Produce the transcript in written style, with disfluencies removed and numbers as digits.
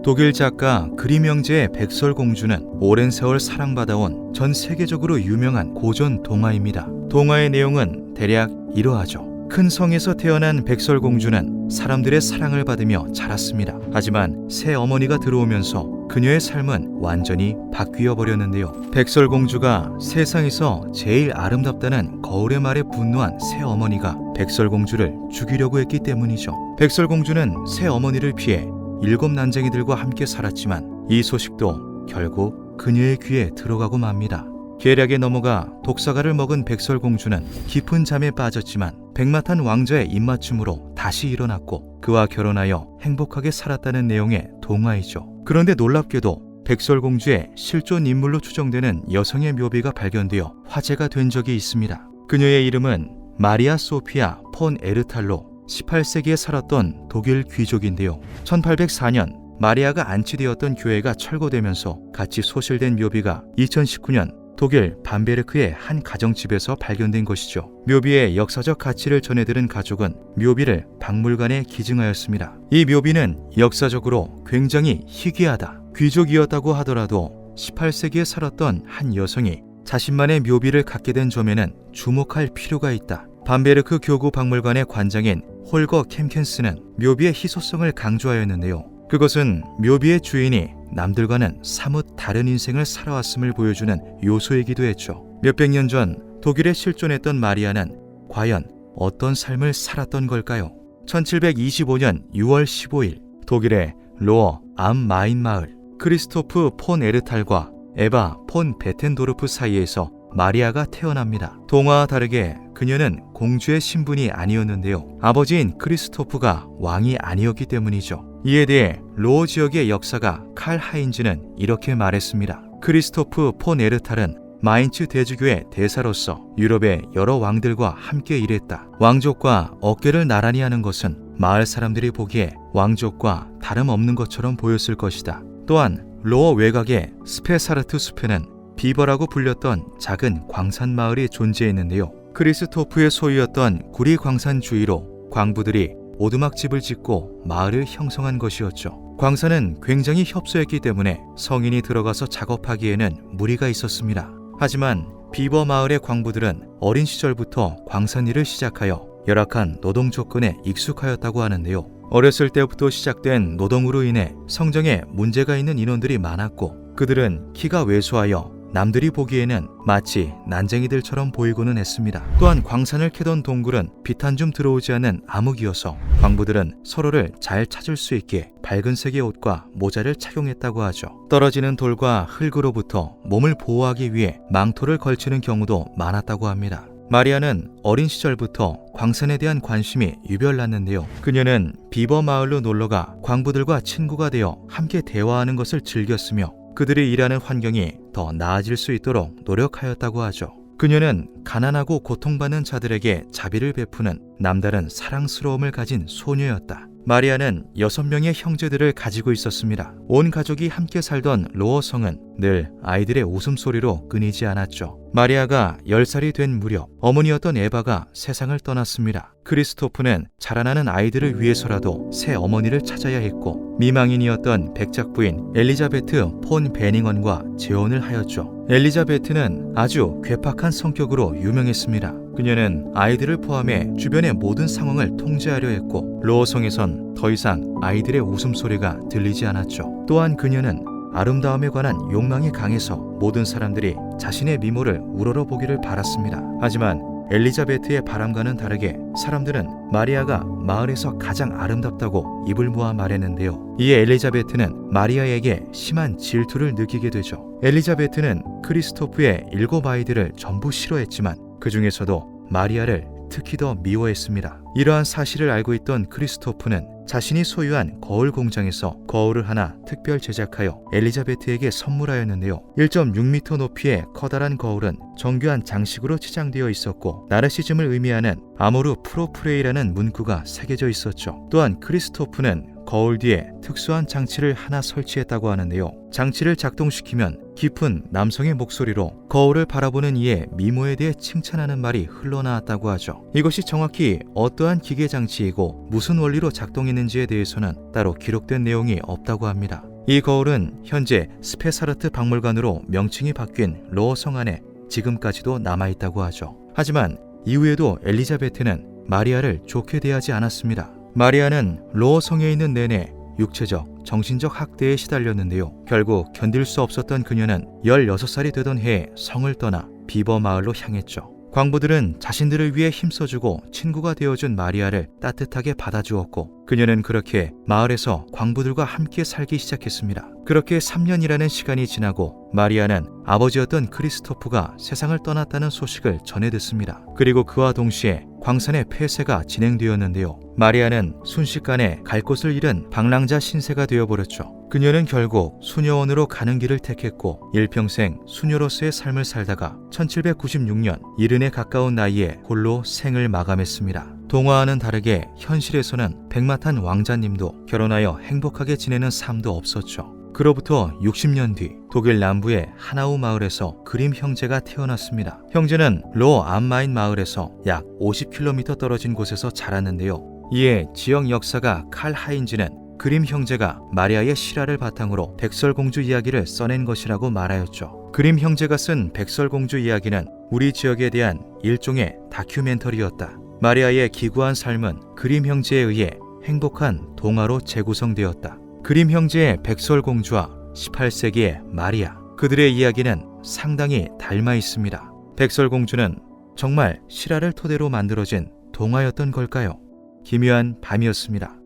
독일 작가 그림 형제의 백설공주는 오랜 세월 사랑받아온 전 세계적으로 유명한 고전 동화입니다. 동화의 내용은 대략 이러하죠. 큰 성에서 태어난 백설공주는 사람들의 사랑을 받으며 자랐습니다. 하지만 새 어머니가 들어오면서 그녀의 삶은 완전히 바뀌어 버렸는데요. 백설공주가 세상에서 제일 아름답다는 거울의 말에 분노한 새 어머니가 백설공주를 죽이려고 했기 때문이죠. 백설공주는 새 어머니를 피해 7 난쟁이들과 함께 살았지만 이 소식도 결국 그녀의 귀에 들어가고 맙니다. 계략에 넘어가 독사가를 먹은 백설공주는 깊은 잠에 빠졌지만 백마탄 왕자의 입맞춤으로 다시 일어났고 그와 결혼하여 행복하게 살았다는 내용의 동화이죠. 그런데 놀랍게도 백설공주의 실존 인물로 추정되는 여성의 묘비가 발견되어 화제가 된 적이 있습니다. 그녀의 이름은 마리아 소피아 폰 에르탈로 18세기에 살았던 독일 귀족인데요. 1804년 마리아가 안치되었던 교회가 철거되면서 같이 소실된 묘비가 2019년 독일 밤베르크의 한 가정집에서 발견된 것이죠. 묘비의 역사적 가치를 전해들은 가족은 묘비를 박물관에 기증하였습니다. 이 묘비는 역사적으로 굉장히 희귀하다. 귀족이었다고 하더라도 18세기에 살았던 한 여성이 자신만의 묘비를 갖게 된 점에는 주목할 필요가 있다. 밤베르크 교구 박물관의 관장인 홀거 캠켄스는 묘비의 희소성을 강조하였는데요. 그것은 묘비의 주인이 남들과는 사뭇 다른 인생을 살아왔음을 보여주는 요소이기도 했죠. 몇백 년 전 독일에 실존했던 마리아는 과연 어떤 삶을 살았던 걸까요? 1725년 6월 15일 독일의 로어 암 마인 마을 크리스토프 폰 에르탈과 에바 폰 베텐도르프 사이에서 마리아가 태어납니다. 동화와 다르게 그녀는 공주의 신분이 아니었는데요. 아버지인 크리스토프가 왕이 아니었기 때문이죠. 이에 대해 로어 지역의 역사가 칼 하인즈는 이렇게 말했습니다. 크리스토프 폰 에르탈은 마인츠 대주교의 대사로서 유럽의 여러 왕들과 함께 일했다. 왕족과 어깨를 나란히 하는 것은 마을 사람들이 보기에 왕족과 다름없는 것처럼 보였을 것이다. 또한 로어 외곽의 스페사르트 숲에는 비버라고 불렸던 작은 광산 마을이 존재했는데요. 크리스토프의 소유였던 구리 광산 주위로 광부들이 오두막집을 짓고 마을을 형성한 것이었죠. 광산은 굉장히 협소했기 때문에 성인이 들어가서 작업하기에는 무리가 있었습니다. 하지만 비버 마을의 광부들은 어린 시절부터 광산 일을 시작하여 열악한 노동 조건에 익숙하였다고 하는데요. 어렸을 때부터 시작된 노동으로 인해 성정에 문제가 있는 인원들이 많았고 그들은 키가 왜소하여 남들이 보기에는 마치 난쟁이들처럼 보이고는 했습니다. 또한 광산을 캐던 동굴은 빛 한 줌 들어오지 않는 암흑이어서 광부들은 서로를 잘 찾을 수 있게 밝은 색의 옷과 모자를 착용했다고 하죠. 떨어지는 돌과 흙으로부터 몸을 보호하기 위해 망토를 걸치는 경우도 많았다고 합니다. 마리아는 어린 시절부터 광산에 대한 관심이 유별났는데요. 그녀는 비버 마을로 놀러가 광부들과 친구가 되어 함께 대화하는 것을 즐겼으며 그들이 일하는 환경이 더 나아질 수 있도록 노력하였다고 하죠. 그녀는 가난하고 고통받는 자들에게 자비를 베푸는 남다른 사랑스러움을 가진 소녀였다. 마리아는 6명의 형제들을 가지고 있었습니다. 온 가족이 함께 살던 로어성은 늘 아이들의 웃음소리로 끊이지 않았죠. 마리아가 10살이 된 무렵 어머니였던 에바가 세상을 떠났습니다. 크리스토프는 자라나는 아이들을 위해서라도 새 어머니를 찾아야 했고 미망인이었던 백작 부인 엘리자베트 폰 베닝언과 재혼을 하였죠. 엘리자베트는 아주 괴팍한 성격으로 유명했습니다. 그녀는 아이들을 포함해 주변의 모든 상황을 통제하려 했고 로어성에선 더 이상 아이들의 웃음소리가 들리지 않았죠. 또한 그녀는 아름다움에 관한 욕망이 강해서 모든 사람들이 자신의 미모를 우러러보기를 바랐습니다. 하지만 엘리자베트의 바람과는 다르게 사람들은 마리아가 마을에서 가장 아름답다고 입을 모아 말했는데요. 이에 엘리자베트는 마리아에게 심한 질투를 느끼게 되죠. 엘리자베트는 크리스토프의 7 아이들을 전부 싫어했지만 그 중에서도 마리아를 특히 더 미워했습니다. 이러한 사실을 알고 있던 크리스토프는 자신이 소유한 거울 공장에서 거울을 하나 특별 제작하여 엘리자베트에게 선물하였는데요. 1.6m 높이의 커다란 거울은 정교한 장식으로 치장되어 있었고 나르시즘을 의미하는 아모르 프로프레이라는 문구가 새겨져 있었죠. 또한 크리스토프는 거울 뒤에 특수한 장치를 하나 설치했다고 하는데요. 장치를 작동시키면 깊은 남성의 목소리로 거울을 바라보는 이의 미모에 대해 칭찬하는 말이 흘러나왔다고 하죠. 이것이 정확히 어떠한 기계 장치이고 무슨 원리로 작동했는지에 대해서는 따로 기록된 내용이 없다고 합니다. 이 거울은 현재 스페사르트 박물관으로 명칭이 바뀐 로어 성 안에 지금까지도 남아있다고 하죠. 하지만 이후에도 엘리자베트는 마리아를 좋게 대하지 않았습니다. 마리아는 로어 성에 있는 내내 육체적, 정신적 학대에 시달렸는데요. 결국 견딜 수 없었던 그녀는 16살이 되던 해에 성을 떠나 비버 마을로 향했죠. 광부들은 자신들을 위해 힘써주고 친구가 되어준 마리아를 따뜻하게 받아주었고 그녀는 그렇게 마을에서 광부들과 함께 살기 시작했습니다. 그렇게 3년이라는 시간이 지나고 마리아는 아버지였던 크리스토프가 세상을 떠났다는 소식을 전해 듣습니다. 그리고 그와 동시에 광산의 폐쇄가 진행되었는데요. 마리아는 순식간에 갈 곳을 잃은 방랑자 신세가 되어버렸죠. 그녀는 결국 수녀원으로 가는 길을 택했고 일평생 수녀로서의 삶을 살다가 1796년 70에 가까운 나이에 홀로 생을 마감했습니다. 동화와는 다르게 현실에서는 백마탄 왕자님도 결혼하여 행복하게 지내는 삶도 없었죠. 그로부터 60년 뒤 독일 남부의 하나우 마을에서 그림 형제가 태어났습니다. 형제는 로어 암마인 마을에서 약 50km 떨어진 곳에서 자랐는데요. 이에 지역 역사가 칼 하인즈는 그림 형제가 마리아의 실화를 바탕으로 백설공주 이야기를 써낸 것이라고 말하였죠. 그림 형제가 쓴 백설공주 이야기는 우리 지역에 대한 일종의 다큐멘터리였다. 마리아의 기구한 삶은 그림 형제에 의해 행복한 동화로 재구성되었다. 그림 형제의 백설공주와 18세기의 마리아, 그들의 이야기는 상당히 닮아 있습니다. 백설공주는 정말 실화를 토대로 만들어진 동화였던 걸까요? 기묘한 밤이었습니다.